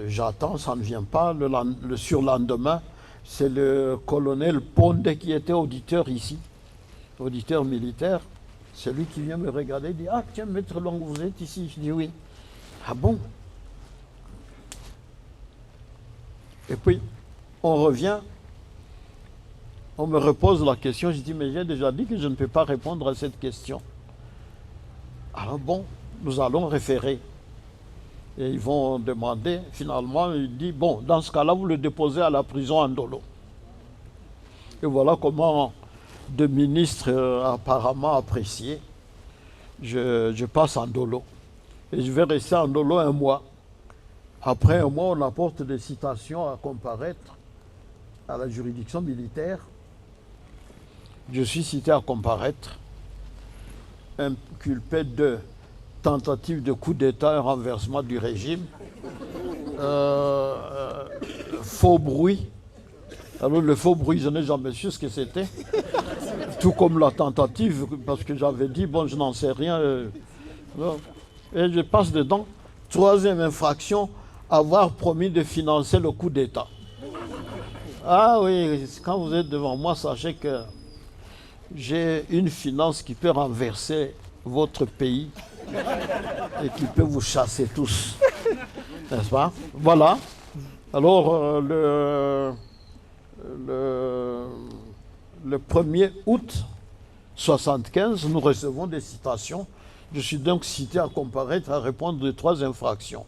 j'attends, ça ne vient pas. Le surlendemain, c'est le colonel Pondé qui était auditeur ici, auditeur militaire. C'est lui qui vient me regarder et dit, ah tiens, maître Long, vous êtes ici? Je dis oui. Ah bon? Et puis, on revient, on me repose la question, je dis, mais j'ai déjà dit que je ne peux pas répondre à cette question. Alors bon, nous allons référer. Et ils vont demander, finalement, il dit, bon, dans ce cas-là, vous le déposez à la prison Andolo. Et voilà comment deux ministres apparemment appréciés, je passe Andolo. Et je vais rester à Andolo un mois. Après un mois, on apporte des citations à comparaître à la juridiction militaire. Je suis cité à comparaître, inculpé de tentative de coup d'État et renversement du régime, faux bruit. Alors le faux bruit, je n'ai jamais su ce que c'était. Tout comme la tentative, parce que j'avais dit, bon, je n'en sais rien. Et je passe dedans. Troisième infraction, avoir promis de financer le coup d'État. Ah oui, quand vous êtes devant moi, sachez que j'ai une finance qui peut renverser votre pays et qui peut vous chasser tous. N'est-ce pas? Voilà. Alors, le 1er août 1975, nous recevons des citations. Je suis donc cité à comparaître, à répondre de 3 infractions.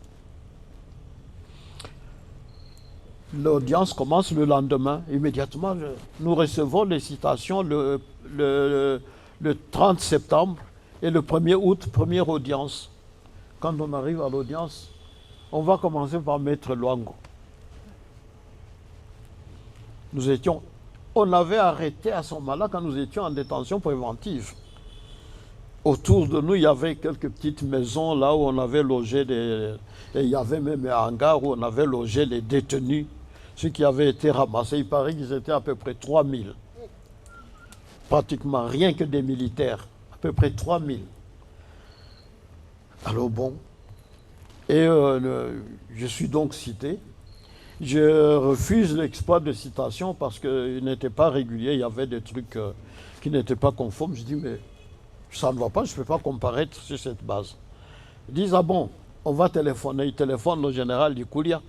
L'audience commence le lendemain. Immédiatement, nous recevons les citations le 30 septembre et le 1er août, première audience. Quand on arrive à l'audience, on va commencer par Maître Luango. On avait arrêté à ce moment-là quand nous étions en détention préventive. Autour de nous, il y avait quelques petites maisons là où on avait logé et il y avait même un hangar où on avait logé les détenus, ceux qui avaient été ramassés. Il paraît qu'ils étaient à peu près 3000. Pratiquement rien que des militaires, à peu près 3000. Alors bon, et je suis donc cité. Je refuse l'exploit de citation parce qu'il n'était pas régulier, il y avait des trucs qui n'étaient pas conformes. Je dis, mais ça ne va pas, je ne peux pas comparaître sur cette base. Ils disent, ah bon, on va téléphoner. Il téléphone au général Likoulia,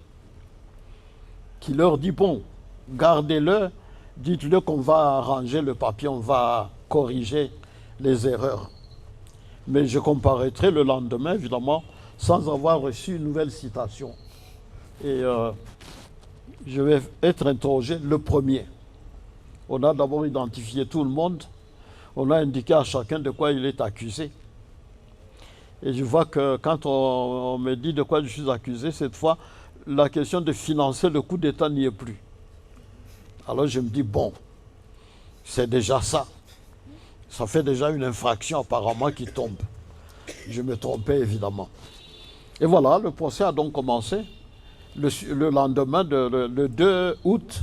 qui leur dit, bon, gardez-le, dites-le qu'on va arranger le papier, on va corriger les erreurs. Mais je comparaîtrai le lendemain, évidemment, sans avoir reçu une nouvelle citation. Et je vais être interrogé le premier. On a d'abord identifié tout le monde. On a indiqué à chacun de quoi il est accusé. Et je vois que quand on me dit de quoi je suis accusé, cette fois, la question de financer le coup d'État n'y est plus. Alors je me dis, bon, c'est déjà ça. Ça fait déjà une infraction apparemment qui tombe. Je me trompais évidemment. Et voilà, le procès a donc commencé le lendemain, le 2 août.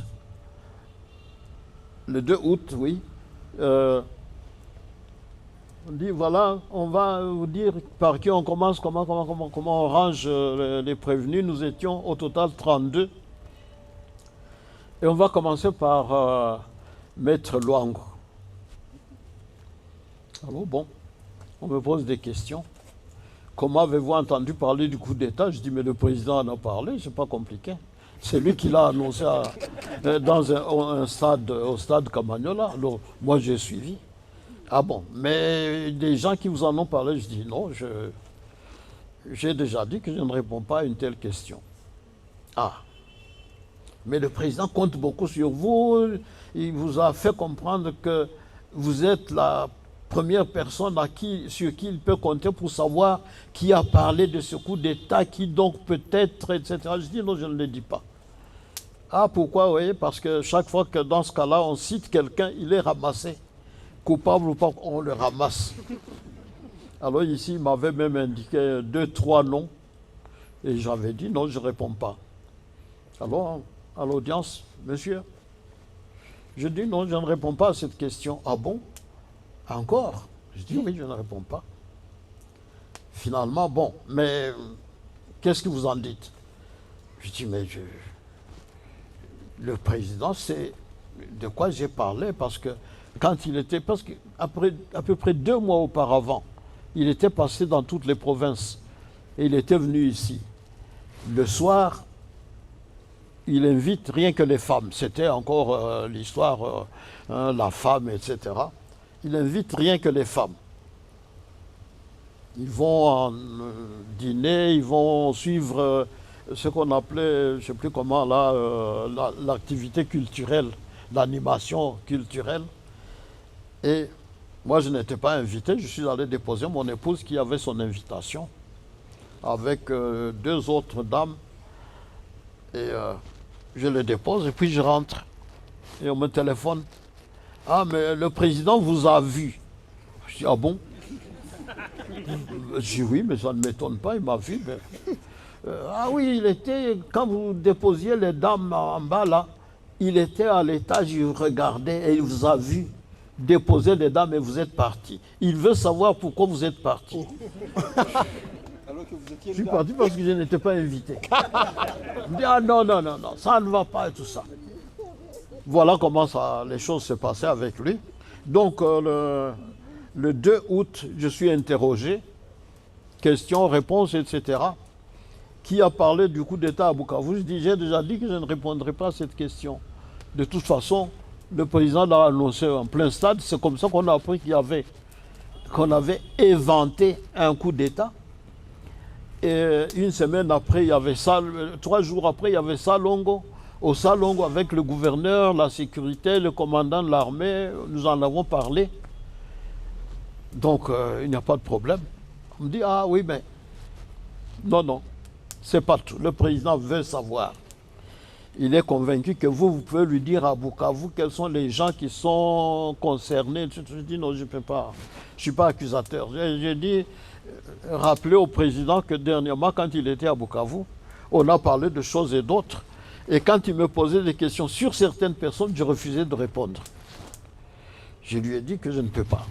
Le 2 août, oui. On dit, voilà, on va vous dire par qui on commence, comment on range les prévenus. Nous étions au total 32. Et on va commencer par Maître Luango. Alors bon, on me pose des questions. Comment avez-vous entendu parler du coup d'État? Je dis, mais le président en a parlé, c'est pas compliqué. C'est lui qui l'a annoncé dans un stade, au stade Camagnola. Alors, moi, j'ai suivi. Ah bon, mais des gens qui vous en ont parlé, je dis, non, j'ai déjà dit que je ne réponds pas à une telle question. Ah, mais le président compte beaucoup sur vous. Il vous a fait comprendre que vous êtes la première personne sur qui il peut compter pour savoir qui a parlé de ce coup d'État, qui donc peut-être, etc. Je dis non, je ne le dis pas. Ah, pourquoi? Oui, parce que chaque fois que dans ce cas-là, on cite quelqu'un, il est ramassé. Coupable ou pas, on le ramasse. Alors ici, il m'avait même indiqué 2, 3 noms. Et j'avais dit non, je ne réponds pas. Alors, à l'audience, monsieur, je dis non, je ne réponds pas à cette question. Ah bon? Encore? Je dis oui, je ne réponds pas. Finalement, bon, mais qu'est-ce que vous en dites? Je dis, mais le président, c'est de quoi j'ai parlé, parce que quand il était, parce qu'après à peu près 2 mois auparavant, il était passé dans toutes les provinces et il était venu ici. Le soir, il invite rien que les femmes. C'était encore l'histoire, la femme, etc. Il invite rien que les femmes. Ils vont en dîner, ils vont suivre ce qu'on appelait, je ne sais plus comment, là, l'activité culturelle, l'animation culturelle. Et moi, je n'étais pas invité, je suis allé déposer mon épouse qui avait son invitation avec 2 autres dames. Et je le dépose et puis je rentre. Et on me téléphone. Ah, mais le président vous a vu. Je dis, ah bon? Je dis, oui, mais ça ne m'étonne pas, il m'a vu. Mais... ah oui, il était, quand vous déposiez les dames en bas là, il était à l'étage, il regardait et il vous a vu déposer les dames et vous êtes parti. Il veut savoir pourquoi vous êtes parti. Alors que vous étiez Je suis parti parce que je n'étais pas invité. Il me dit, ah non, non, non, non, ça ne va pas et tout ça. Voilà comment les choses se passaient avec lui. Donc, le 2 août, je suis interrogé. Questions, réponses, etc. Qui a parlé du coup d'État à Bukavu? Je dis, j'ai déjà dit que je ne répondrai pas à cette question. De toute façon, le président l'a annoncé en plein stade. C'est comme ça qu'on a appris qu'on avait éventé un coup d'État. Et une semaine après, il y avait ça, 3 jours après, il y avait Salongo. Au Salongo, avec le gouverneur, la sécurité, le commandant de l'armée, nous en avons parlé. Donc, il n'y a pas de problème. On me dit, ah oui, mais non, non, c'est pas tout. Le président veut savoir. Il est convaincu que vous pouvez lui dire à Bukavu quels sont les gens qui sont concernés. Je dis, non, je ne peux pas. Je ne suis pas accusateur. J'ai dit, rappelez au président que dernièrement, quand il était à Bukavu, on a parlé de choses et d'autres. Et quand il me posait des questions sur certaines personnes, je refusais de répondre. Je lui ai dit que je ne peux pas.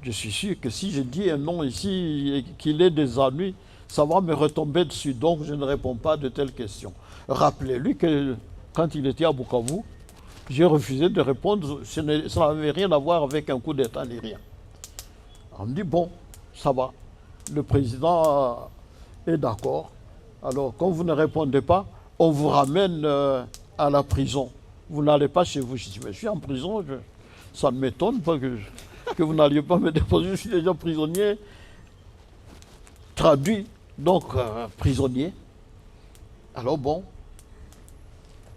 Je suis sûr que si je dis un nom ici et qu'il ait des ennuis, ça va me retomber dessus. Donc je ne réponds pas de telles questions. Rappelez-lui que quand il était à Bukavu, j'ai refusé de répondre. Ça n'avait rien à voir avec un coup d'État ni rien. On me dit, bon, ça va. Le président Et d'accord. Alors, quand vous ne répondez pas, on vous ramène à la prison. Vous n'allez pas chez vous. Je dis, mais je suis en prison. Ça ne m'étonne pas que vous n'alliez pas me déposer. Je suis déjà prisonnier. Traduit, donc prisonnier. Alors bon,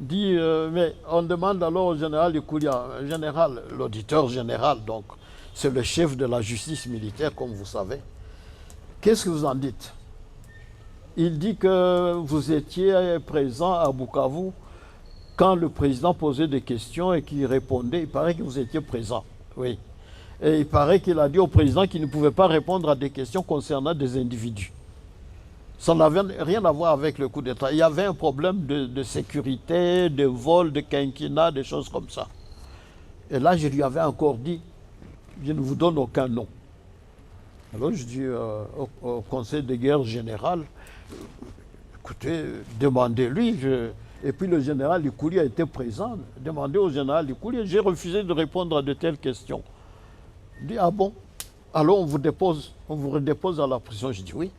dit, mais on demande alors au général Ikoulia, général, l'auditeur général, donc c'est le chef de la justice militaire, comme vous savez. Qu'est-ce que vous en dites? Il dit que vous étiez présent à Bukavu quand le président posait des questions et qu'il répondait. Il paraît que vous étiez présent, oui. Et il paraît qu'il a dit au président qu'il ne pouvait pas répondre à des questions concernant des individus. Ça n'avait rien à voir avec le coup d'État. Il y avait un problème de sécurité, de vol, de quinquennat, des choses comme ça. Et là, je lui avais encore dit, je ne vous donne aucun nom. Alors je dis au conseil de guerre général, écoutez, demandez-lui. Et puis le général Ikoulia était présent. Demandez au général Ikoulia, j'ai refusé de répondre à de telles questions. Il dit, ah bon? Alors on vous redépose à la prison. Je dis oui.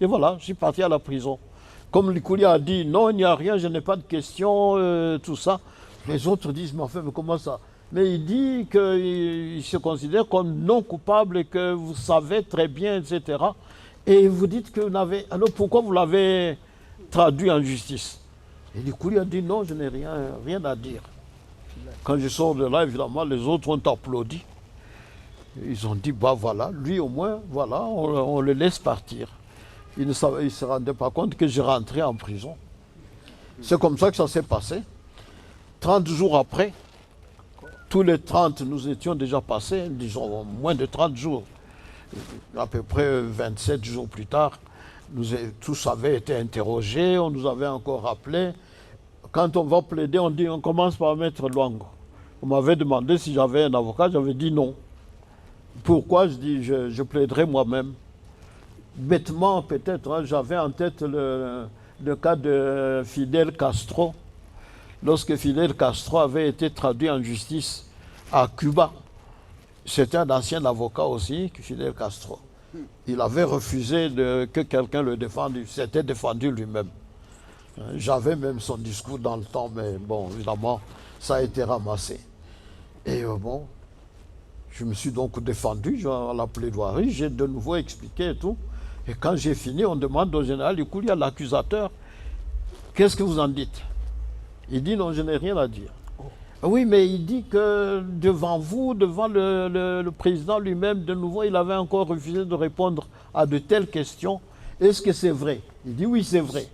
Et voilà, je suis parti à la prison. Comme Ikoulia a dit, non, il n'y a rien, je n'ai pas de questions, tout ça. Les autres disent, mais enfin, mais comment ça? Mais il dit qu'il se considère comme non coupable et que vous savez très bien, etc. Et vous dites que vous n'avez... Alors pourquoi vous l'avez traduit en justice? Et Ikoulia a dit, non, je n'ai rien à dire. Quand je sors de là, évidemment, les autres ont applaudi. Ils ont dit, bah voilà, lui au moins, voilà, on le laisse partir. Il ne se rendait pas compte que je rentrais en prison. C'est comme ça que ça s'est passé. 30 jours après, tous les 30, nous étions déjà passés, disons moins de 30 jours. À peu près 27 jours plus tard, tous avaient été interrogés, on nous avait encore rappelé. Quand on va plaider, on dit on commence par Maître Luango. On m'avait demandé si j'avais un avocat, j'avais dit non. Pourquoi? Je dis je plaiderai moi-même. Bêtement peut-être, hein, j'avais en tête le cas de Fidel Castro. Lorsque Fidel Castro avait été traduit en justice à Cuba, c'était un ancien avocat aussi, Fidel Castro. Il avait refusé que quelqu'un le défende, il s'était défendu lui-même. J'avais même son discours dans le temps, mais bon, évidemment, ça a été ramassé. Et bon, je me suis donc défendu à la plaidoirie, j'ai de nouveau expliqué et tout. Et quand j'ai fini, on demande au général Ikoulia, l'accusateur, qu'est-ce que vous en dites? Il dit non, je n'ai rien à dire. Oui, mais il dit que devant vous, devant le président lui-même, de nouveau, il avait encore refusé de répondre à de telles questions. Est-ce que c'est vrai? Il dit oui, c'est vrai.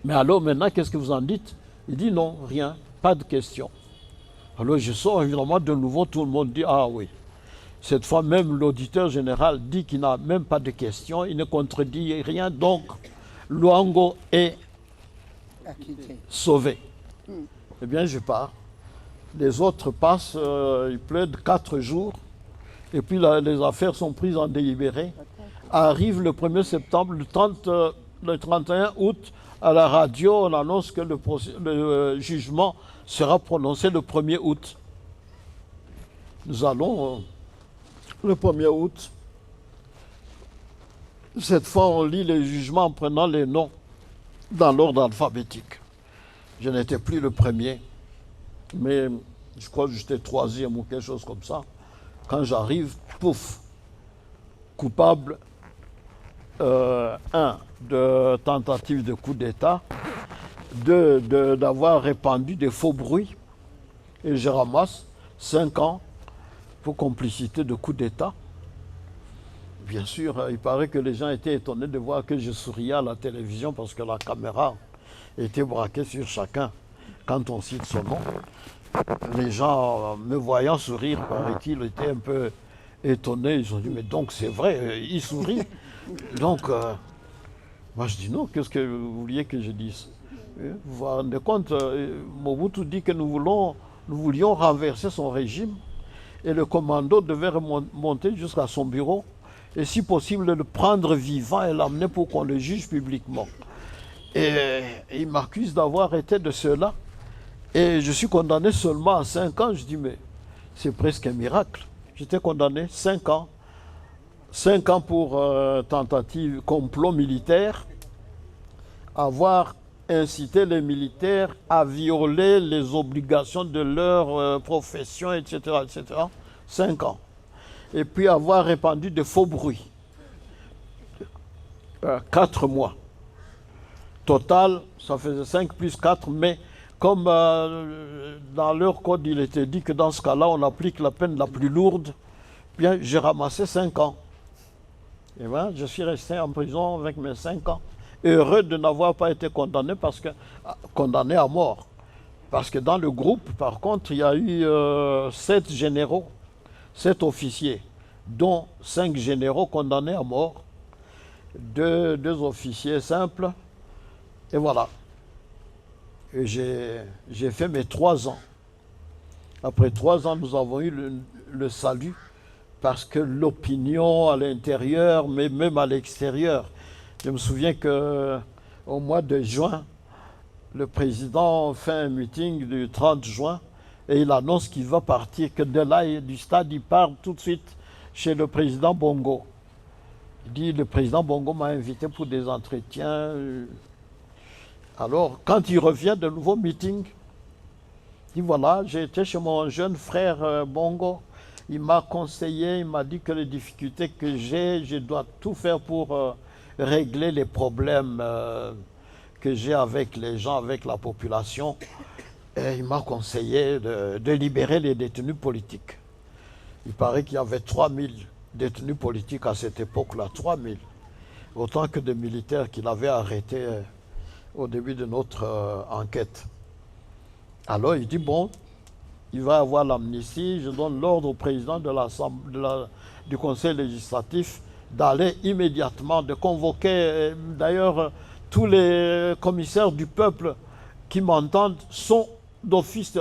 Mais alors maintenant, qu'est-ce que vous en dites? Il dit non, rien, pas de questions. Alors je sors, évidemment, de nouveau, tout le monde dit ah oui. Cette fois, même l'auditeur général dit qu'il n'a même pas de questions, il ne contredit rien, donc Luango est sauvé. Eh bien, je pars. Les autres passent, ils plaident 4 jours, et puis les affaires sont prises en délibéré. Arrive le 1er septembre, le 31 août, à la radio, on annonce que le jugement sera prononcé le 1er août. Nous allons... le 1er août. Cette fois, on lit les jugements en prenant les noms dans l'ordre alphabétique. Je n'étais plus le premier, mais je crois que j'étais 3e ou quelque chose comme ça. Quand j'arrive, pouf, coupable 1 de tentative de coup d'État, 2 d'avoir répandu des faux bruits, et je ramasse 5 ans pour complicité de coup d'État. Bien sûr, il paraît que les gens étaient étonnés de voir que je souriais à la télévision parce que la caméra était braquée sur chacun quand on cite son nom. Les gens, me voyant sourire, paraît-il, étaient un peu étonnés. Ils ont dit, mais donc c'est vrai, il sourit. Donc, moi je dis non, qu'est-ce que vous vouliez que je dise? Vous vous rendez compte, Mobutu dit que nous voulions renverser son régime. Et le commando devait remonter jusqu'à son bureau et si possible le prendre vivant et l'amener pour qu'on le juge publiquement. Et il m'accuse d'avoir été de cela. Et je suis condamné seulement à 5 ans. Je dis, mais c'est presque un miracle. J'étais condamné 5 ans 5 ans pour tentative complot militaire, avoir incité les militaires à violer les obligations de leur profession, etc., etc. 5 ans. Et puis avoir répandu de faux bruits. 4 mois. Total, ça faisait 5 plus 4, mais comme dans leur code, il était dit que dans ce cas-là, on applique la peine la plus lourde, bien, j'ai ramassé 5 ans. Et voilà, je suis resté en prison avec mes 5 ans. Heureux de n'avoir pas été condamné, condamné à mort. Parce que dans le groupe, par contre, il y a eu 7 généraux, 7 officiers, dont 5 généraux condamnés à mort, 2 officiers simples, et voilà. Et j'ai fait mes 3 ans. Après 3 ans, nous avons eu le salut, parce que l'opinion à l'intérieur, mais même à l'extérieur. Je me souviens qu'au mois de juin, le président fait un meeting du 30 juin et il annonce qu'il va partir, que de là, du stade, il part tout de suite chez le président Bongo. Il dit, le président Bongo m'a invité pour des entretiens. Alors, quand il revient de nouveau meeting, il dit, voilà, j'ai été chez mon jeune frère Bongo. Il m'a conseillé, il m'a dit que les difficultés que j'ai, je dois tout faire pour régler les problèmes que j'ai avec les gens, avec la population. Et il m'a conseillé de libérer les détenus politiques. Il paraît qu'il y avait 3000 détenus politiques à cette époque-là, 3000. Autant que de militaires qu'il avait arrêtés au début de notre enquête. Alors il dit, bon, il va avoir l'amnistie, je donne l'ordre au président du conseil législatif d'aller immédiatement, de convoquer, d'ailleurs, tous les commissaires du peuple qui m'entendent sont d'office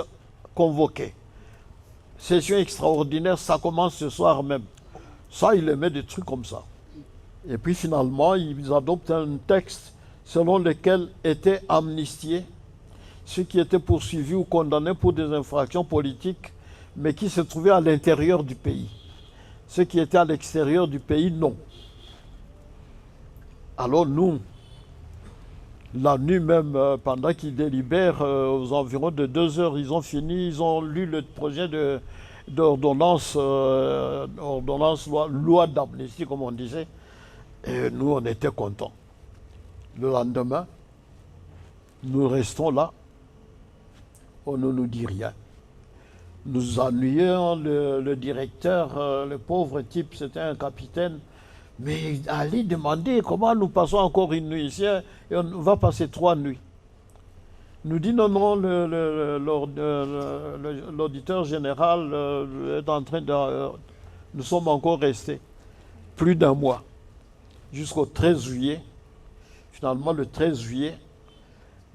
convoqués. Session extraordinaire, ça commence ce soir même. Ça, il émet des trucs comme ça. Et puis finalement, ils adoptent un texte selon lequel étaient amnistiés ceux qui étaient poursuivis ou condamnés pour des infractions politiques, mais qui se trouvaient à l'intérieur du pays. Ceux qui étaient à l'extérieur du pays, non. Alors nous, la nuit même, pendant qu'ils délibèrent, aux environs de 2 heures, ils ont fini, ils ont lu le projet d'ordonnance, loi d'amnistie, comme on disait, et nous, on était contents. Le lendemain, nous restons là, on ne nous dit rien. Nous ennuyons le directeur, le pauvre type, c'était un capitaine, mais allez demander comment nous passons encore une nuit ici, et on va passer 3 nuits. Nous dit non, non, l'auditeur général est en train de... nous sommes encore restés plus d'1 mois, jusqu'au 13 juillet. Finalement, le 13 juillet,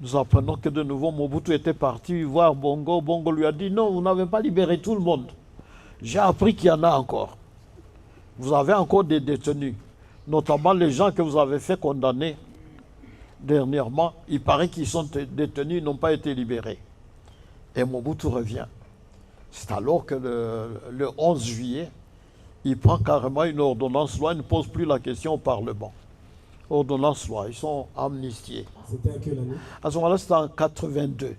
nous apprenons que de nouveau Mobutu était parti voir Bongo. Bongo lui a dit, non, vous n'avez pas libéré tout le monde. J'ai appris qu'il y en a encore. Vous avez encore des détenus, notamment les gens que vous avez fait condamner dernièrement. Il paraît qu'ils sont détenus, ils n'ont pas été libérés. Et Mobutu revient. C'est alors que le 11 juillet, il prend carrément une ordonnance loi, il ne pose plus la question au Parlement. Ordonnance loi, ils sont amnistiés. C'était à quelle année? À ce moment-là, c'était en 82.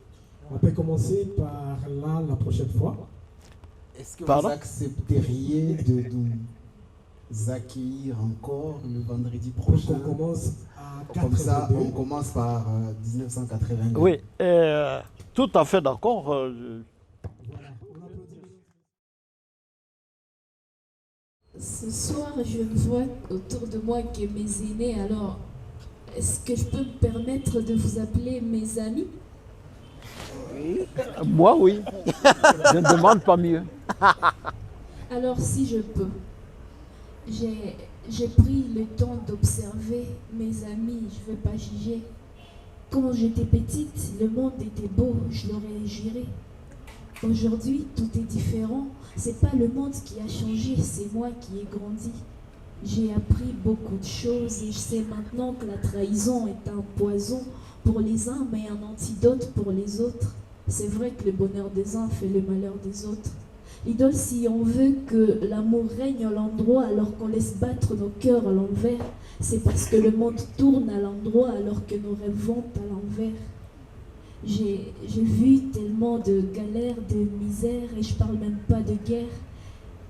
On peut commencer par là la prochaine fois. Est-ce que Pardon? vous accepteriez de nous accueillir encore le vendredi Pour prochain? qu'on commence à 82. Comme ça, on commence par 1982. Oui, tout à fait d'accord. Voilà, on applaudit. Ce soir, je vois autour de moi que mes aînés, alors, est-ce que je peux me permettre de vous appeler mes amis? Moi, oui. Je ne demande pas mieux. Alors, si je peux, j'ai pris le temps d'observer mes amis, je ne veux pas juger. Quand j'étais petite, le monde était beau, je l'aurais juré. Aujourd'hui, tout est différent. C'est pas le monde qui a changé, c'est moi qui ai grandi. J'ai appris beaucoup de choses et je sais maintenant que la trahison est un poison pour les uns, mais un antidote pour les autres. C'est vrai que le bonheur des uns fait le malheur des autres. Idole, si on veut que l'amour règne à l'endroit alors qu'on laisse battre nos cœurs à l'envers, c'est parce que le monde tourne à l'endroit alors que nos rêves vont à l'envers. J'ai vu tellement de galères, de misères, et je parle même pas de guerre.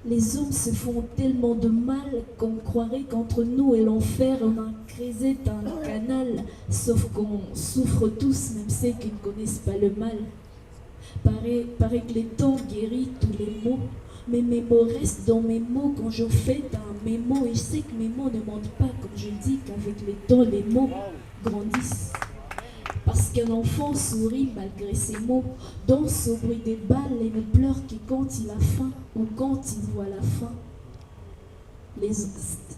Les hommes se font tellement de mal qu'on croirait qu'entre nous et l'enfer on a creusé un canal, sauf qu'on souffre tous, même ceux qui ne connaissent pas le mal. Paraît que les temps guérissent tous les maux, mais mes mots restent dans mes mots quand je fais un mémo, et je sais que mes mots ne mentent pas quand je dis qu'avec les temps les mots grandissent. Parce qu'un enfant sourit malgré ses mots, danse au bruit des balles et ne pleure que quand il a faim ou quand il voit la fin.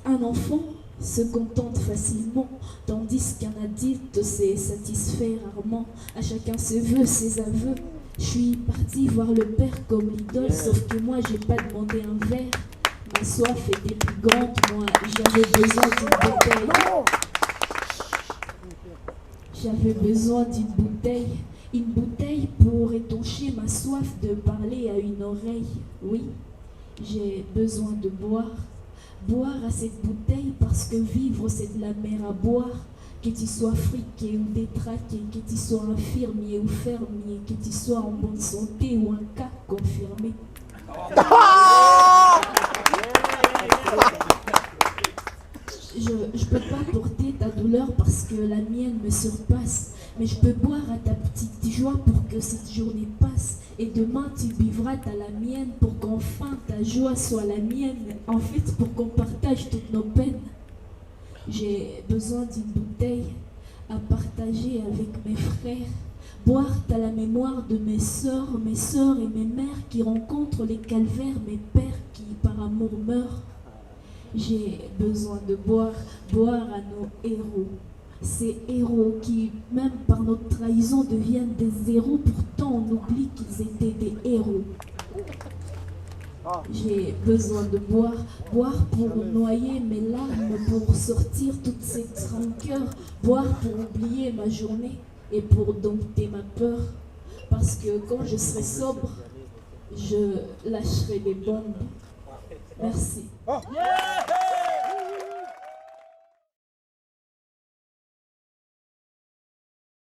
Un enfant se contente facilement, tandis qu'un adulte s'est satisfait rarement. À chacun ses vœux, ses aveux. Je suis partie voir le père comme l'idole, sauf que moi j'ai pas demandé un verre. Ma soif était plus grande, moi j'avais besoin d'une bouteille. J'avais besoin une bouteille pour étancher ma soif de parler à une oreille. Oui, j'ai besoin de boire à cette bouteille parce que vivre c'est de la mer à boire. Que tu sois friqué ou détraqué, que tu sois infirmier ou fermier, que tu sois en bonne santé ou un cas confirmé. Je peux pas porter ta douleur parce que la mienne me surpasse, mais je peux boire à ta petite joie pour que cette journée passe. Et demain tu vivras à la mienne pour qu'enfin ta joie soit la mienne. En fait, pour qu'on partage toutes nos peines. J'ai besoin d'une bouteille à partager avec mes frères. Boire à la mémoire de mes sœurs et mes mères qui rencontrent les calvaires, mes pères qui par amour meurent. J'ai besoin de boire à nos héros. Ces héros qui, même par notre trahison, deviennent des héros, pourtant on oublie qu'ils étaient des héros. J'ai besoin de boire pour noyer mes larmes, pour sortir toute cette rancœur, boire pour oublier ma journée et pour dompter ma peur. Parce que quand je serai sobre, je lâcherai des bombes. Merci.